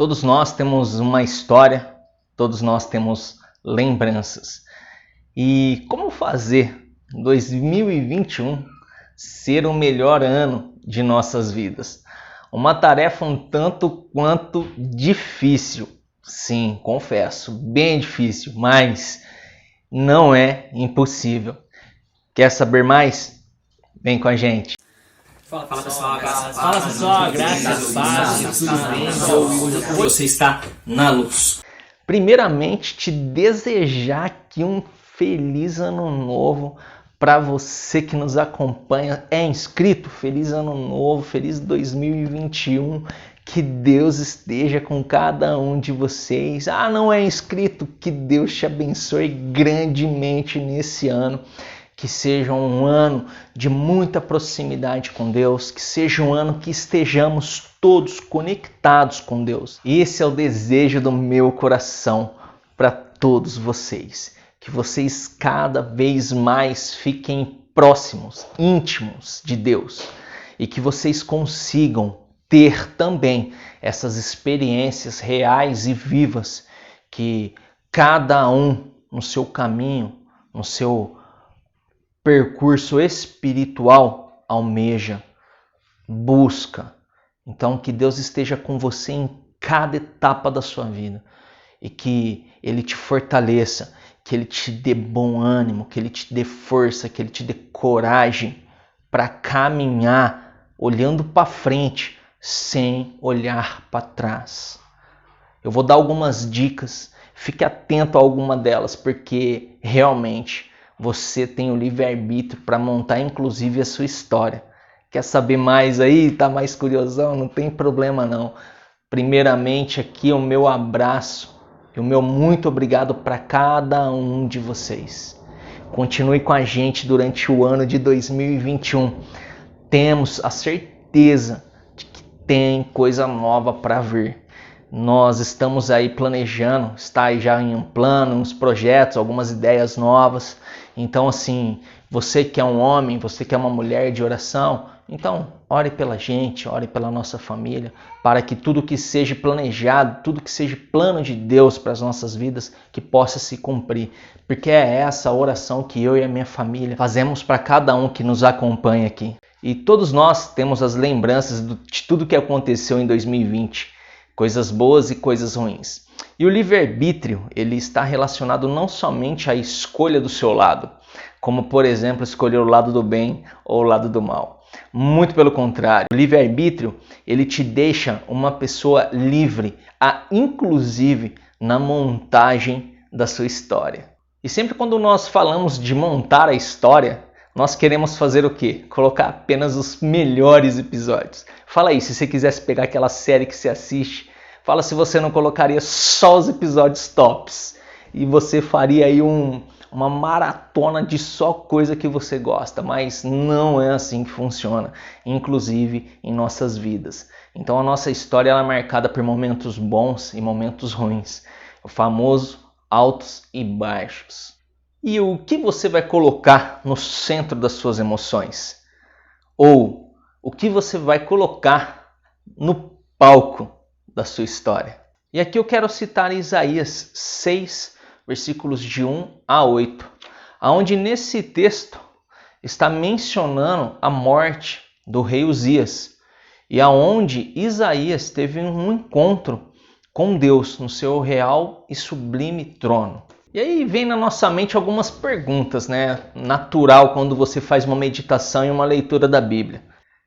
Todos nós temos uma história, todos nós temos lembranças. E como fazer 2021 ser o melhor ano de nossas vidas? Uma tarefa um tanto quanto difícil. Sim, confesso, bem difícil, mas não é impossível. Quer saber mais? Vem com a gente. Fala pessoal, graças a Deus, tudo bem? Você está na luz. Primeiramente, te desejar aqui um feliz ano novo para você que nos acompanha, é inscrito, feliz ano novo, feliz 2021, que Deus esteja com cada um de vocês. Não é inscrito, que Deus te abençoe grandemente nesse ano. Que seja um ano de muita proximidade com Deus, que seja um ano que estejamos todos conectados com Deus. Esse é o desejo do meu coração para todos vocês. Que vocês cada vez mais fiquem próximos, íntimos de Deus. E que vocês consigam ter também essas experiências reais e vivas que cada um no seu caminho, no seu percurso espiritual almeja, busca. Então que Deus esteja com você em cada etapa da sua vida e que Ele te fortaleça, que Ele te dê bom ânimo, que Ele te dê força, que Ele te dê coragem para caminhar olhando para frente sem olhar para trás. Eu vou dar algumas dicas, fique atento a alguma delas, porque realmente você tem o livre-arbítrio para montar inclusive a sua história. Quer saber mais aí? Tá mais curiosão? Não tem problema não. Primeiramente aqui o meu abraço e o meu muito obrigado para cada um de vocês. Continue com a gente durante o ano de 2021. Temos a certeza de que tem coisa nova para vir. Nós estamos aí planejando, está aí já em um plano, uns projetos, algumas ideias novas. Então assim, você que é um homem, você que é uma mulher de oração, então ore pela gente, ore pela nossa família, para que tudo que seja planejado, tudo que seja plano de Deus para as nossas vidas, que possa se cumprir. Porque é essa oração que eu e a minha família fazemos para cada um que nos acompanha aqui. E todos nós temos as lembranças de tudo que aconteceu em 2020. Coisas boas e coisas ruins. E o livre-arbítrio, ele está relacionado não somente à escolha do seu lado, como por exemplo escolher o lado do bem ou o lado do mal. Muito pelo contrário, o livre-arbítrio, ele te deixa uma pessoa livre, inclusive na montagem da sua história. E sempre quando nós falamos de montar a história, nós queremos fazer o quê? Colocar apenas os melhores episódios. Fala aí, se você quisesse pegar aquela série que você assiste, fala se você não colocaria só os episódios tops. E você faria aí uma maratona de só coisa que você gosta. Mas não é assim que funciona, inclusive em nossas vidas. Então a nossa história ela é marcada por momentos bons e momentos ruins. O famoso altos e baixos. E o que você vai colocar no centro das suas emoções? Ou o que você vai colocar no palco da sua história? E aqui eu quero citar Isaías 6, versículos de 1 a 8, onde nesse texto está mencionando a morte do rei Uzias, e aonde Isaías teve um encontro com Deus no seu real e sublime trono. E aí vem na nossa mente algumas perguntas, né? Natural quando você faz uma meditação e uma leitura da Bíblia.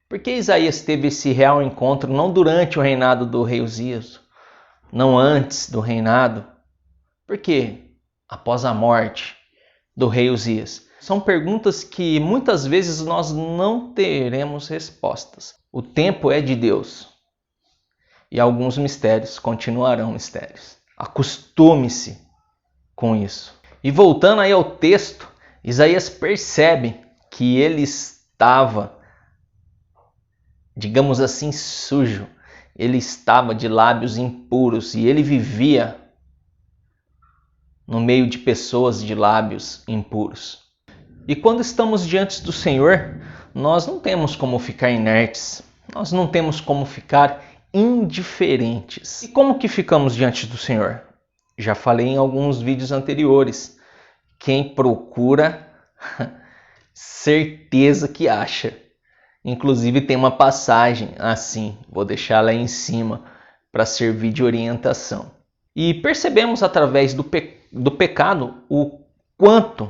Por que Isaías teve esse real encontro não durante o reinado do rei Uzias, não antes do reinado? Por que após a morte do rei Uzias? São perguntas que muitas vezes nós não teremos respostas. O tempo é de Deus e alguns mistérios continuarão mistérios. Acostume-se com isso. E voltando aí ao texto, Isaías percebe que ele estava, digamos assim, sujo. Ele estava de lábios impuros e ele vivia no meio de pessoas de lábios impuros. E quando estamos diante do Senhor, nós não temos como ficar inertes, nós não temos como ficar indiferentes. E como que ficamos diante do Senhor? Já falei em alguns vídeos anteriores. Quem procura, certeza que acha. Inclusive tem uma passagem assim, vou deixar lá em cima para servir de orientação. E percebemos através do pecado o quanto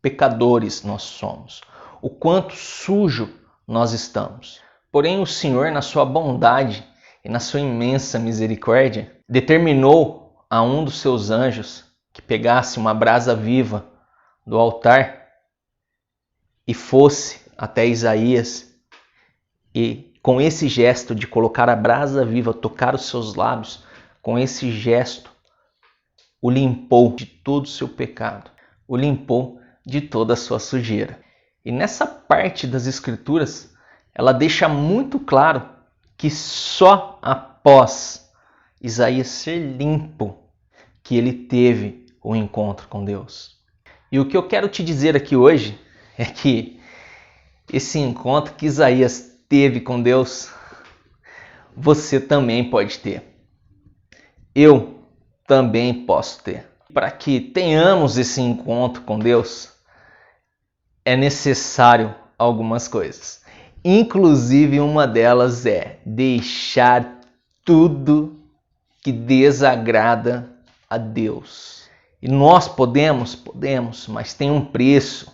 pecadores nós somos, o quanto sujo nós estamos. Porém o Senhor, na sua bondade e na sua imensa misericórdia, determinou a um dos seus anjos que pegasse uma brasa viva do altar e fosse até Isaías e com esse gesto de colocar a brasa viva, tocar os seus lábios, com esse gesto o limpou de todo o seu pecado, o limpou de toda a sua sujeira. E nessa parte das Escrituras, ela deixa muito claro que só após Isaías ser limpo que ele teve o encontro com Deus. E o que eu quero te dizer aqui hoje é que esse encontro que Isaías teve com Deus, você também pode ter. Eu também posso ter. Para que tenhamos esse encontro com Deus, é necessário algumas coisas. Inclusive, uma delas é deixar tudo que desagrada a Deus. E nós podemos, mas tem um preço.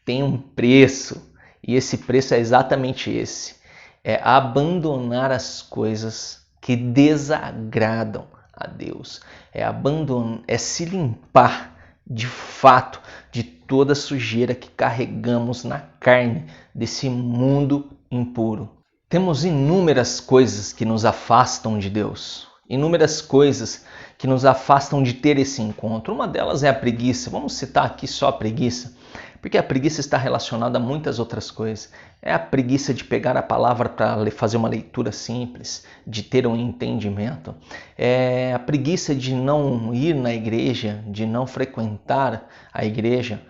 Tem um preço. E esse preço é exatamente esse. É abandonar as coisas que desagradam a Deus. É se limpar de fato de toda a sujeira que carregamos na carne desse mundo impuro. Temos inúmeras coisas que nos afastam de Deus. Inúmeras coisas que nos afastam de ter esse encontro. Uma delas é a preguiça. Vamos citar aqui só a preguiça, porque a preguiça está relacionada a muitas outras coisas. É a preguiça de pegar a palavra para fazer uma leitura simples, de ter um entendimento. É a preguiça de não ir na igreja, de não frequentar a igreja.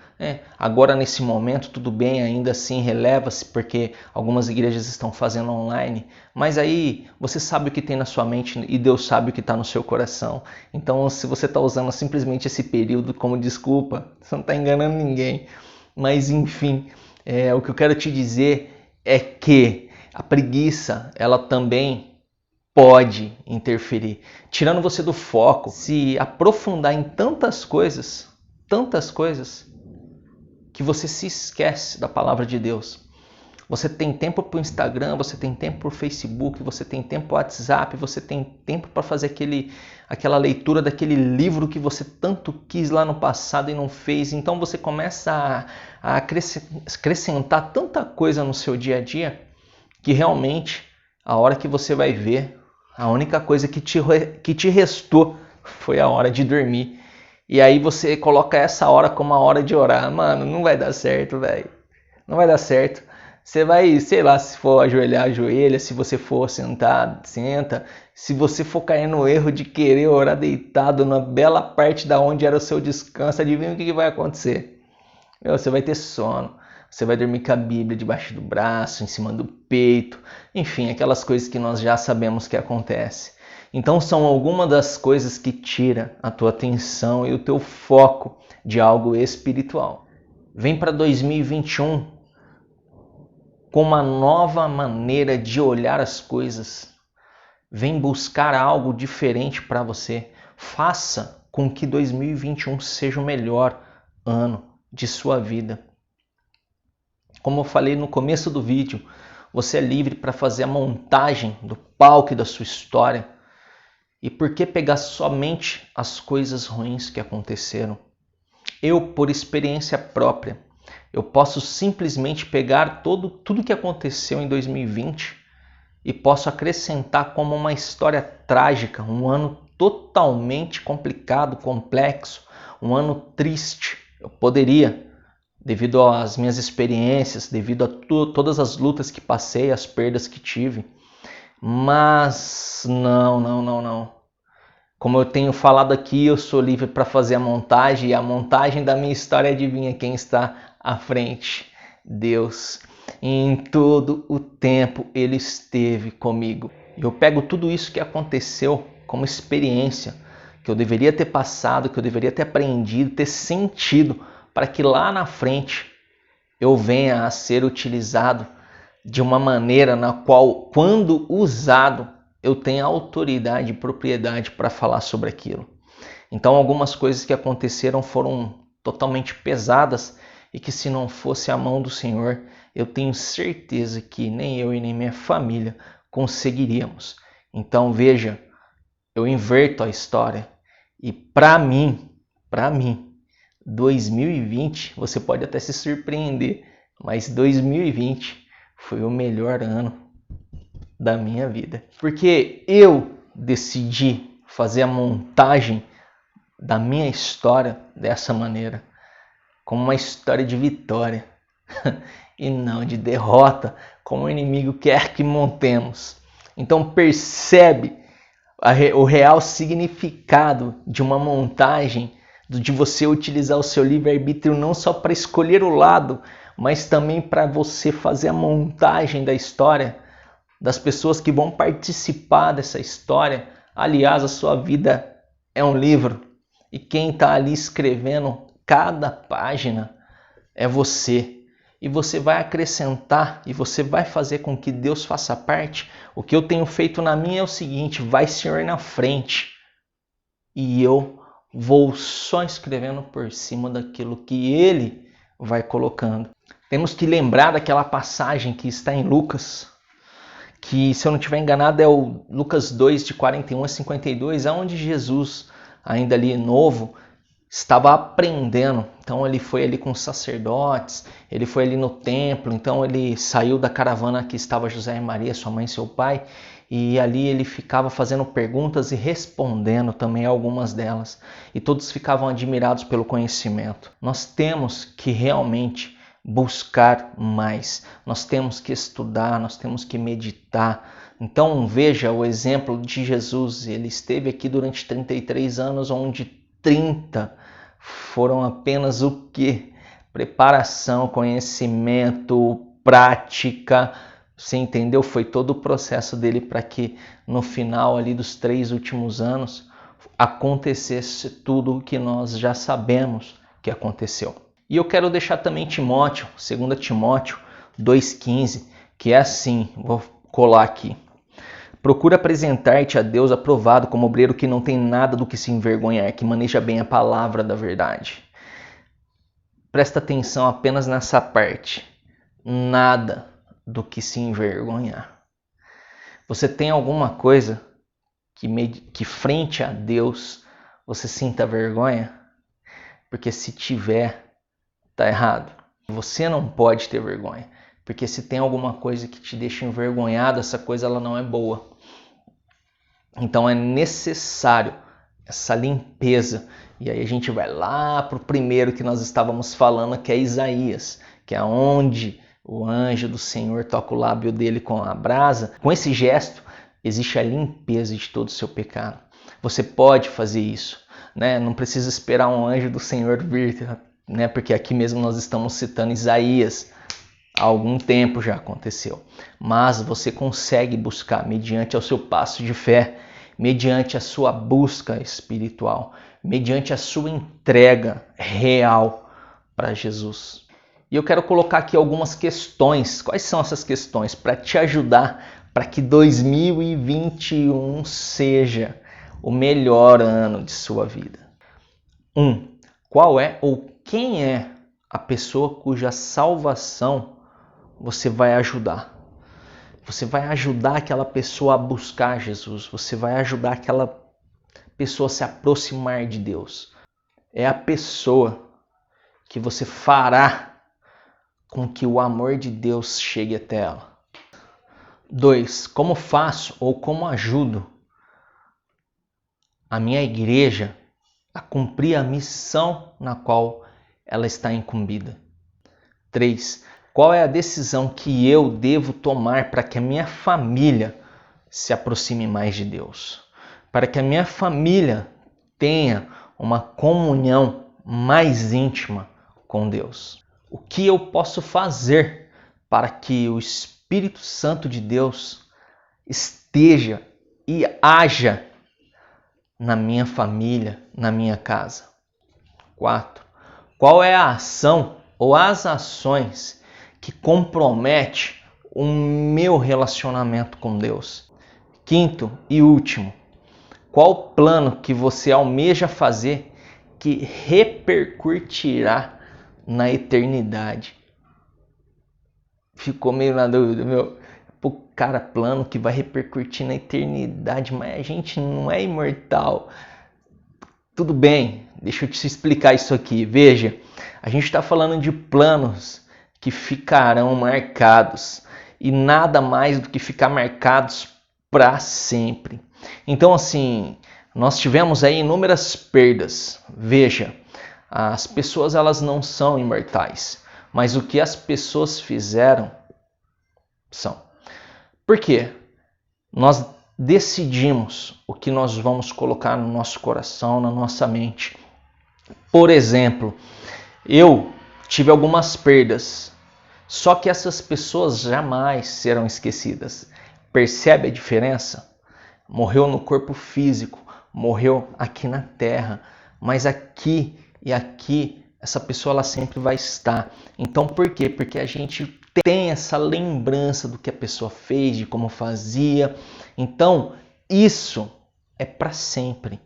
Agora, nesse momento, tudo bem, ainda assim releva-se, porque algumas igrejas estão fazendo online. Mas aí você sabe o que tem na sua mente e Deus sabe o que está no seu coração. Então, se você está usando simplesmente esse período como desculpa, você não está enganando ninguém. Mas enfim, o que eu quero te dizer é que a preguiça, ela também pode interferir, tirando você do foco, se aprofundar em tantas coisas, que você se esquece da palavra de Deus. Você tem tempo para o Instagram, você tem tempo para o Facebook, você tem tempo para o WhatsApp, você tem tempo para fazer aquela leitura daquele livro que você tanto quis lá no passado e não fez. Então você começa a acrescentar tanta coisa no seu dia a dia que realmente, a hora que você vai ver, a única coisa que te restou foi a hora de dormir. E aí você coloca essa hora como a hora de orar. Mano, não vai dar certo, velho. Não vai dar certo. Você vai, sei lá, se for ajoelhar, ajoelha. Se você for sentar, senta. Se você for cair no erro de querer orar deitado na bela parte da onde era o seu descanso, adivinha o que vai acontecer? Você vai ter sono. Você vai dormir com a Bíblia debaixo do braço, em cima do peito. Enfim, aquelas coisas que nós já sabemos que acontece. Então são algumas das coisas que tiram a tua atenção e o teu foco de algo espiritual. Vem para 2021 com uma nova maneira de olhar as coisas. Vem buscar algo diferente para você. Faça com que 2021 seja o melhor ano de sua vida. Como eu falei no começo do vídeo, você é livre para fazer a montagem do palco da sua história. E por que pegar somente as coisas ruins que aconteceram? Eu, por experiência própria, eu posso simplesmente pegar tudo que aconteceu em 2020 e posso acrescentar como uma história trágica, um ano totalmente complicado, complexo, um ano triste. Eu poderia, devido às minhas experiências, devido a todas as lutas que passei, as perdas que tive. Mas não. Como eu tenho falado aqui, eu sou livre para fazer a montagem, e a montagem da minha história, adivinha quem está à frente? Deus. E em todo o tempo Ele esteve comigo. Eu pego tudo isso que aconteceu como experiência, que eu deveria ter passado, que eu deveria ter aprendido, ter sentido, para que lá na frente eu venha a ser utilizado de uma maneira na qual, quando usado, eu tenha autoridade e propriedade para falar sobre aquilo. Então, algumas coisas que aconteceram foram totalmente pesadas e que, se não fosse a mão do Senhor, eu tenho certeza que nem eu e nem minha família conseguiríamos. Então, veja, eu inverto a história e para mim, 2020, você pode até se surpreender, mas 2020 foi o melhor ano da minha vida. Porque eu decidi fazer a montagem da minha história dessa maneira, como uma história de vitória e não de derrota, como o inimigo quer que montemos. Então percebe o real significado de uma montagem, de você utilizar o seu livre-arbítrio não só para escolher o lado, mas também para você fazer a montagem da história, das pessoas que vão participar dessa história. Aliás, a sua vida é um livro e quem está ali escrevendo cada página é você. E você vai acrescentar e você vai fazer com que Deus faça parte. O que eu tenho feito na minha é o seguinte: vai Senhor na frente e eu vou só escrevendo por cima daquilo que Ele vai colocando. Temos que lembrar daquela passagem que está em Lucas, que, se eu não estiver enganado, é o Lucas 2, de 41 a 52, onde Jesus, ainda ali novo, estava aprendendo. Então ele foi ali com os sacerdotes, ele foi ali no templo, então ele saiu da caravana que estava José e Maria, sua mãe e seu pai, e ali ele ficava fazendo perguntas e respondendo também algumas delas. E todos ficavam admirados pelo conhecimento. Nós temos que realmente buscar mais, nós temos que estudar, nós temos que meditar. Então veja o exemplo de Jesus, ele esteve aqui durante 33 anos, onde 30 foram apenas o que? Preparação, conhecimento, prática. Você entendeu? Foi todo o processo dele para que no final ali dos 3 últimos anos acontecesse tudo o que nós já sabemos que aconteceu. E eu quero deixar também Timóteo, 2 Timóteo 2,15, que é assim, vou colar aqui. Procura apresentar-te a Deus aprovado como obreiro que não tem nada do que se envergonhar, que maneja bem a palavra da verdade. Presta atenção apenas nessa parte. Nada do que se envergonhar. Você tem alguma coisa que frente a Deus você sinta vergonha? Porque se tiver, tá errado. Você não pode ter vergonha. Porque se tem alguma coisa que te deixa envergonhado, essa coisa ela não é boa. Então é necessário essa limpeza. E aí a gente vai lá para o primeiro que nós estávamos falando, que é Isaías, que é onde o anjo do Senhor toca o lábio dele com a brasa. Com esse gesto existe a limpeza de todo o seu pecado. Você pode fazer isso, né? Não precisa esperar um anjo do Senhor vir, né? Porque aqui mesmo nós estamos citando Isaías. Há algum tempo já aconteceu. Mas você consegue buscar mediante ao seu passo de fé, mediante a sua busca espiritual, mediante a sua entrega real para Jesus. E eu quero colocar aqui algumas questões. Quais são essas questões? Para te ajudar para que 2021 seja o melhor ano de sua vida. 1. Qual é ou quem é a pessoa cuja salvação você vai ajudar? Você vai ajudar aquela pessoa a buscar Jesus. Você vai ajudar aquela pessoa a se aproximar de Deus. É a pessoa que você fará com que o amor de Deus chegue até ela. 2. Como faço ou como ajudo a minha igreja a cumprir a missão na qual ela está incumbida? 3. Qual é a decisão que eu devo tomar para que a minha família se aproxime mais de Deus? Para que a minha família tenha uma comunhão mais íntima com Deus? O que eu posso fazer para que o Espírito Santo de Deus esteja e haja na minha família, na minha casa. 4. Qual é a ação ou as ações que comprometem o meu relacionamento com Deus? 5º e último, qual plano que você almeja fazer que repercutirá na eternidade? Ficou meio na dúvida, meu? Pô, cara, plano que vai repercutir na eternidade, mas a gente não é imortal. Tudo bem, deixa eu te explicar isso aqui. Veja, a gente está falando de planos que ficarão marcados e nada mais do que ficar marcados para sempre. Então, assim, nós tivemos aí inúmeras perdas. Veja, as pessoas elas não são imortais, mas o que as pessoas fizeram são. Por quê? Nós decidimos o que nós vamos colocar no nosso coração, na nossa mente. Por exemplo, eu tive algumas perdas, só que essas pessoas jamais serão esquecidas. Percebe a diferença? Morreu no corpo físico, morreu aqui na terra, mas aqui e aqui essa pessoa ela sempre vai estar. Então por quê? Porque a gente tem essa lembrança do que a pessoa fez, de como fazia. Então isso é para sempre.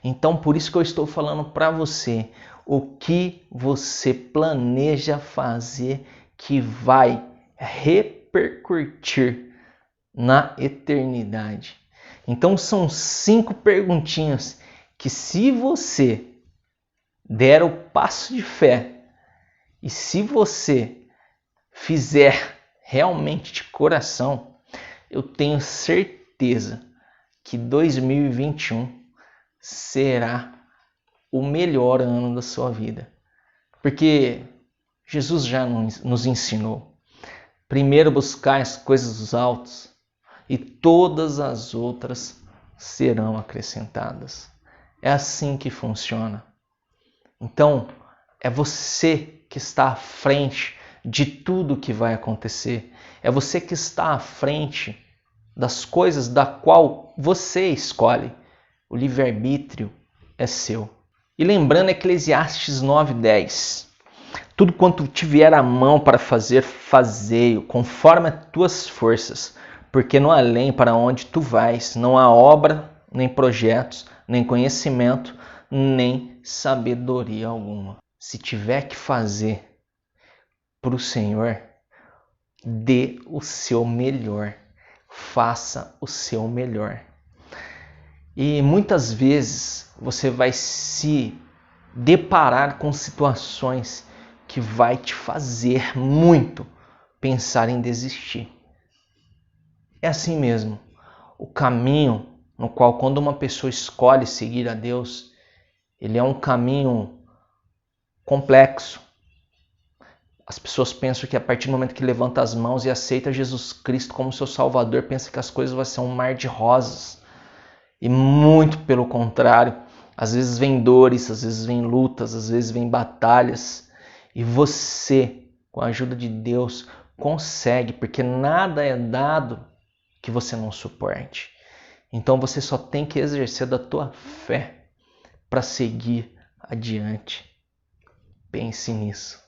Então por isso que eu estou falando para você o que você planeja fazer que vai repercutir na eternidade. Então são 5 perguntinhas que se você der o passo de fé e se você fizer realmente de coração, eu tenho certeza que 2021 será o melhor ano da sua vida. Porque Jesus já nos ensinou. Primeiro buscar as coisas dos altos e todas as outras serão acrescentadas. É assim que funciona. Então, é você que está à frente de tudo que vai acontecer. É você que está à frente das coisas da qual você escolhe. O livre-arbítrio é seu. E lembrando Eclesiastes 9:10. Tudo quanto te vier à mão para fazer, fazei-o, conforme as tuas forças, porque no além para onde tu vais, não há obra, nem projetos, nem conhecimento, nem sabedoria alguma. Se tiver que fazer para o Senhor, dê o seu melhor, faça o seu melhor. E muitas vezes você vai se deparar com situações que vai te fazer muito pensar em desistir. É assim mesmo. O caminho no qual quando uma pessoa escolhe seguir a Deus, ele é um caminho complexo. As pessoas pensam que a partir do momento que levanta as mãos e aceita Jesus Cristo como seu Salvador, pensa que as coisas vão ser um mar de rosas. E muito pelo contrário. Às vezes vem dores, às vezes vem lutas, às vezes vem batalhas. E você, com a ajuda de Deus, consegue, porque nada é dado que você não suporte. Então você só tem que exercer da tua fé para seguir adiante. Pense nisso.